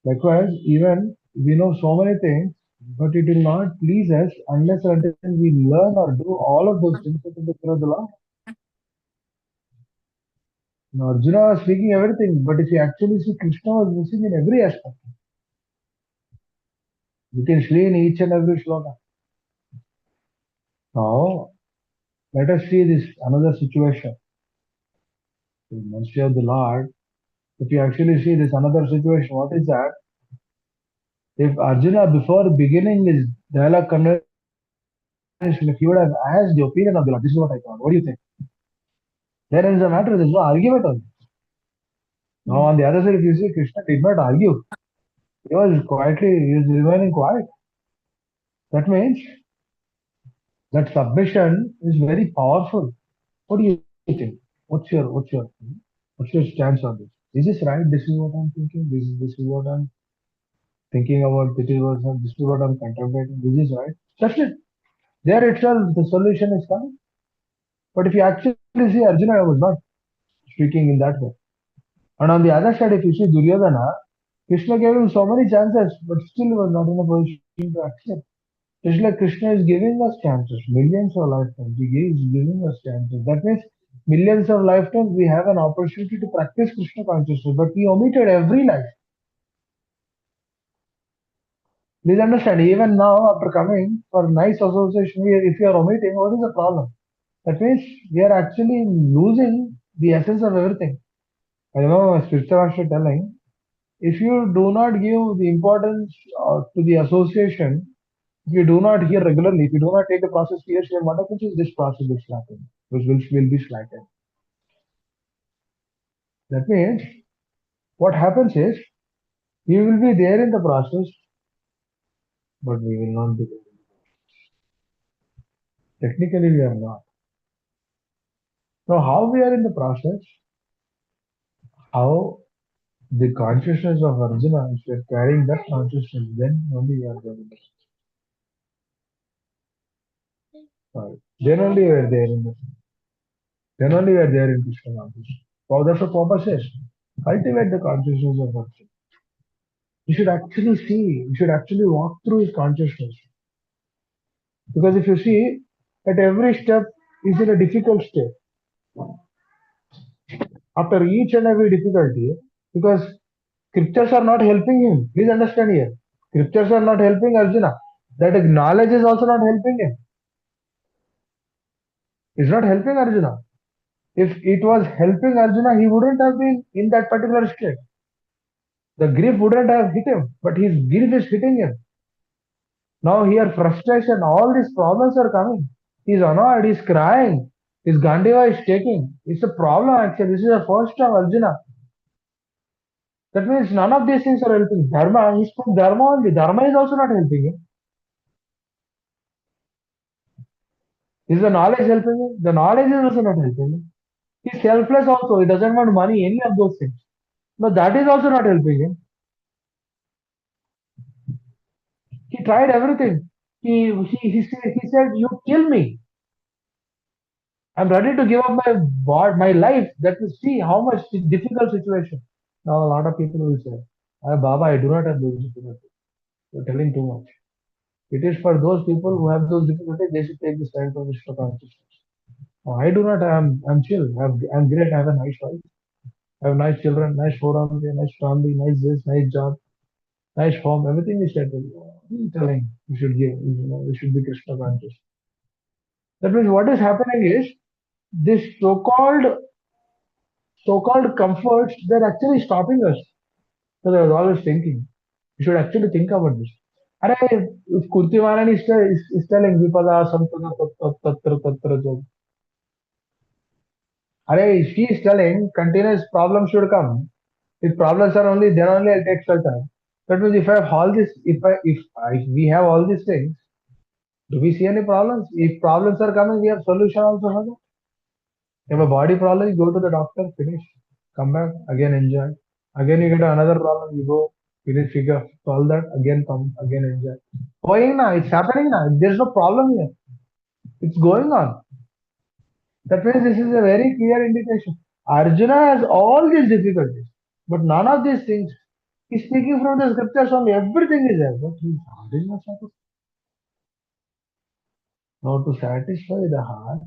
Likewise, even we know so many things, but it will not please us unless and until we learn or do all of those things for the pleasure of the Lord. Now, Arjuna was speaking everything, but if you actually see, Krishna was missing in every aspect. You can see in each and every shloka. Now, let us see this another situation. The mercy of the Lord. If you actually see this another situation, what is that? If Arjuna, before beginning his dialogue conversation, if he would have asked the opinion of the Lord, this is what I thought. What do you think? Then ends the matter. There is no argument on it. Now, on the other side, if you see, Krishna did not argue. He was remaining quiet. That means that submission is very powerful. What do you think? What's your stance on this? Is this right? This is what I'm thinking. This is what I'm thinking about. This is what I'm contemplating. This is right. Just it. There itself, the solution is coming. But if you actually see, Arjuna was not speaking in that way. And on the other side, if you see Duryodhana, Krishna gave him so many chances, but still was not in a position to accept. Just like Krishna is giving us chances, millions of lifetimes. He is giving us chances. That means millions of lifetimes we have an opportunity to practice Krishna consciousness, but we omitted every life. Please understand, even now after coming for nice association, if you are omitting, what is the problem? That means we are actually losing the essence of everything. I remember my spiritual master telling, if you do not give the importance to the association, if you do not hear regularly, if you do not take the process seriously, what happens is this process will slacken, which will be slackened. That means what happens is we will be there in the process, but we will not be there. Technically, we are not. Now, how we are in the process, how the consciousness of Arjuna, if we are carrying that consciousness, then only we are there in the process. Then only we are there in the process. Then only we are there in Krishna consciousness. So that's what Papa says. Cultivate the consciousness of Arjuna. You should actually see, you should actually walk through his consciousness. Because if you see, at every step is in a difficult state. After each and every difficulty, because scriptures are not helping him. Please understand here. Scriptures are not helping Arjuna. That knowledge is also not helping him. It's not helping Arjuna. If it was helping Arjuna, he wouldn't have been in that particular state. The grief wouldn't have hit him, but his grief is hitting him. Now here frustration, all these problems are coming. He's annoyed, he's crying, his Gandiva is shaking. It's a problem actually. This is the first time Arjuna. That means none of these things are helping. Dharma, he spoke Dharma only. Dharma is also not helping him. Is the knowledge helping him? The knowledge is also not helping him. He's selfless also. He doesn't want money, any of those things. No, that is also not helping him. He tried everything. He said, you kill me. I'm ready to give up my life. That will see how much difficult situation. Now a lot of people will say, Baba, I do not have those difficulties. You're telling too much. It is for those people who have those difficulties, they should take the stand for Vishnu consciousness. I do not. I'm chill. I'm great. I have a nice wife. I have nice children, nice forum, nice family, nice this, nice job, nice home. Everything is settled. He's telling you should give. You should be Krishna conscious. That means what is happening is this so-called comforts, they're actually stopping us. So I was always thinking, you should actually think about this. Are if Kurtivanan is telling Vipada Sampada Tatra Tatra Jog. Are she is telling continuous problems should come. If problems are only then only I'll take shelter. That means if I have all this, if we have all these things, do we see any problems? If problems are coming, we have solution also for that. If a body problem, you go to the doctor, finish, come back, again enjoy. Again you get another problem, you go, finish, figure, solve that, again come, again enjoy. Going now, it's happening now. There's no problem here. It's going on. That means this is a very clear indication. Arjuna has all these difficulties, but none of these things. He's speaking from the scriptures only. Everything is there, but he's not satisfied. Now to satisfy the heart,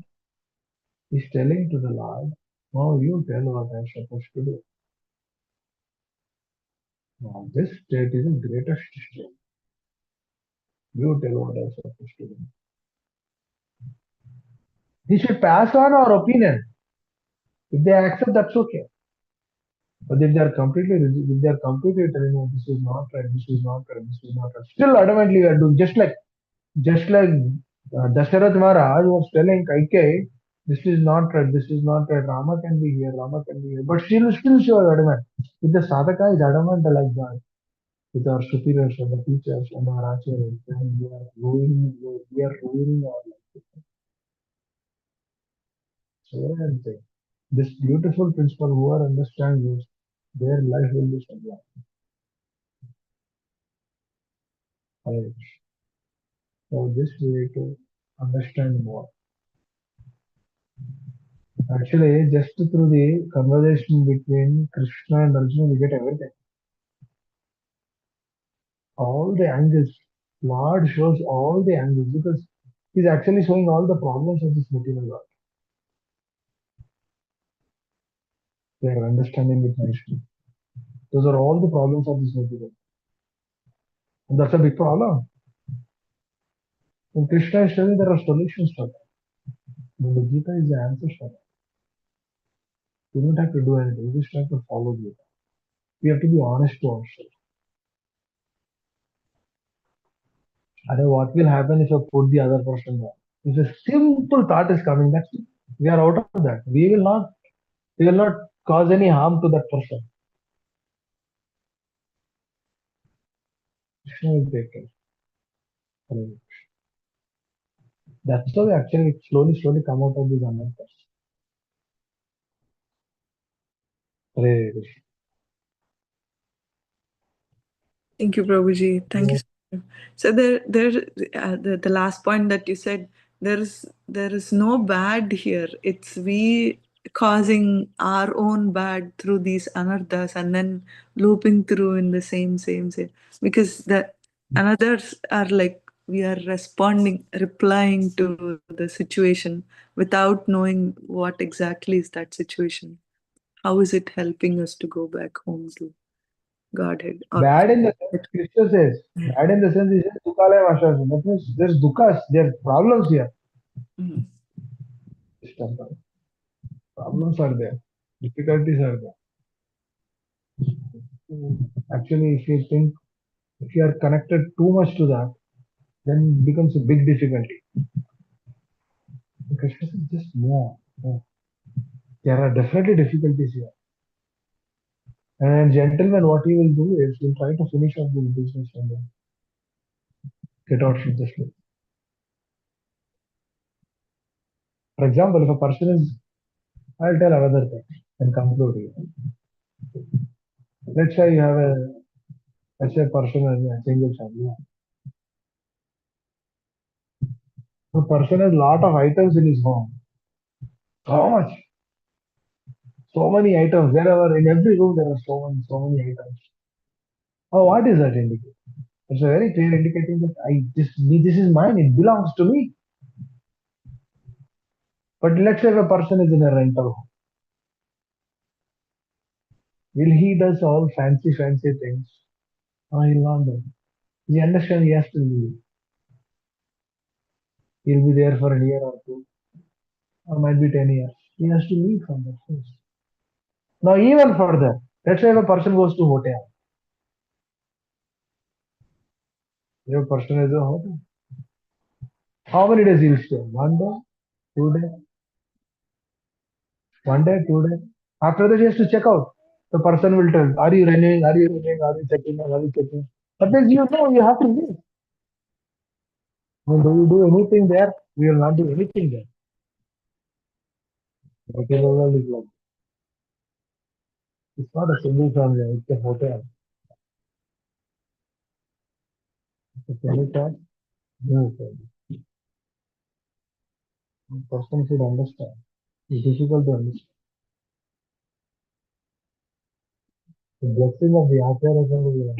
he's telling to the Lord, now you tell what I'm supposed to do. Now this state is the greatest state. You tell what I'm supposed to do. He should pass on our opinion. If they accept, that's okay. But if they are completely telling me this is not right, this is not right, this is not right, still adamantly we are doing just like Dasharath Maharaj was telling Kaikeyi, this is not right, this is not right. Rama can be here, Rama can be here, but still she was adamant. If the sadhaka is adamant like that, with our superiors and the teachers and our acharyas, then we are ruining our life. So what I'm saying, this beautiful principle, whoever understands this, their life will be sublime. Right. So this way to understand more. Actually, just through the conversation between Krishna and Arjuna, we get everything. All the angles. Lord shows all the angles because he's actually showing all the problems of this material world. We are understanding it nicely. Those are all the problems of this material. And that's a big problem. And Krishna is telling there are solutions for that. And the Gita is the answer for that. We don't have to do anything. We just have to follow Gita. We have to be honest to ourselves. And what will happen if I put the other person down? If a simple thought is coming, that's it. We are out of that. We will not cause any harm to that person. Krishna will take care. That's how we actually slowly come out of these unknowns. Hare Krishna. Thank you, Prabhuji. Thank you. So the last point that you said, there is no bad here. It's we causing our own bad through these anarthas and then looping through in the same, because the anarthas are like we are replying to the situation without knowing what exactly is that situation. How is it helping us to go back home to Godhead? Or Bad in the sense, Krishna says, bad in the sense is Dukhalaya Vashasana. That means there's dukkha, there are problems here. Mhm. Problems are there, difficulties are there. Actually, if you think, if you are connected too much to that, then it becomes a big difficulty. Krishna says, just more. There are definitely difficulties here. And gentleman, what he will do is he'll try to finish off this business and then get out from this place. For example, if a person is, I'll tell another thing and conclude here. Let's say you have let's say a person has a single family. The person has a lot of items in his home. So much. So many items. Wherever, in every room, there are so many items. Oh, what is that indicating? It's a very clear indicating that this is mine. It belongs to me. But let's say if a person is in a rental home, will he does all fancy things? Oh, he'll not do. He understands he has to leave. He'll be there for a year or two, or might be 10 years. He has to leave from that place. Now, even further, let's say if a person goes to hotel. If a person is a hotel, how many days he'll stay? 1 day, 2 days, 1 day, 2 days. After that, he has to check out. The person will tell, are you running? Are you running? Are you checking? Are you checking? But then you know you have to leave. When do you do anything there? We will not do anything there. Hotel is like, it's not a single family, it's a hotel. It's a hotel. No, the person should understand. It's difficult to understand. The blessing of the Acharya will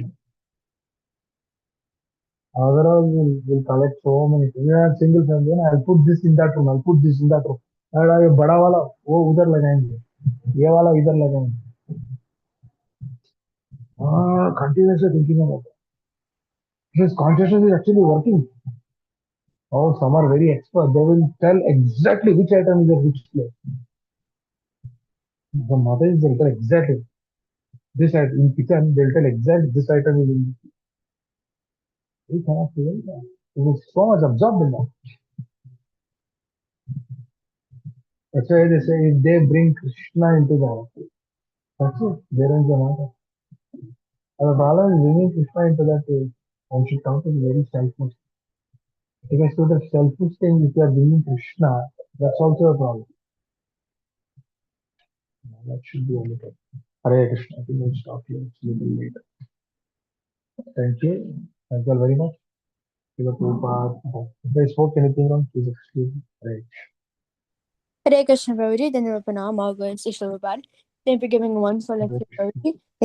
otherwise will collect so many things. You have single family, I'll put this in that room, I'll put this in that room. अरे ये बड़ा वाला वो उधर लगाएंगे, ये वाला इधर लगाएंगे. Continuously thinking about it. His consciousness is actually working. Oh, some are very expert. They will tell exactly which item is at which place. The mother is will tell exactly this item in kitchen. They'll tell exactly this item is in. We cannot feel that. It is so much absorbed in that. That's why they say if they bring Krishna into that, that's it. There is the matter. The Bala is bringing Krishna into that way. One should come to be very selfish. Because to the selfish thing, if you are bringing Krishna, that's also a problem. That should be omitted. Hare Krishna. I think we'll stop here. It's a little late. Thank you. Thank you all very much. Shiva Prabhupada. If I spoke anything wrong, please excuse me. Hare Hare Krishna, Prabhuji. Then Pranam, all going to Srila Prabhupada. Thank you for giving a wonderful lecture, Krishna. Prabhuji.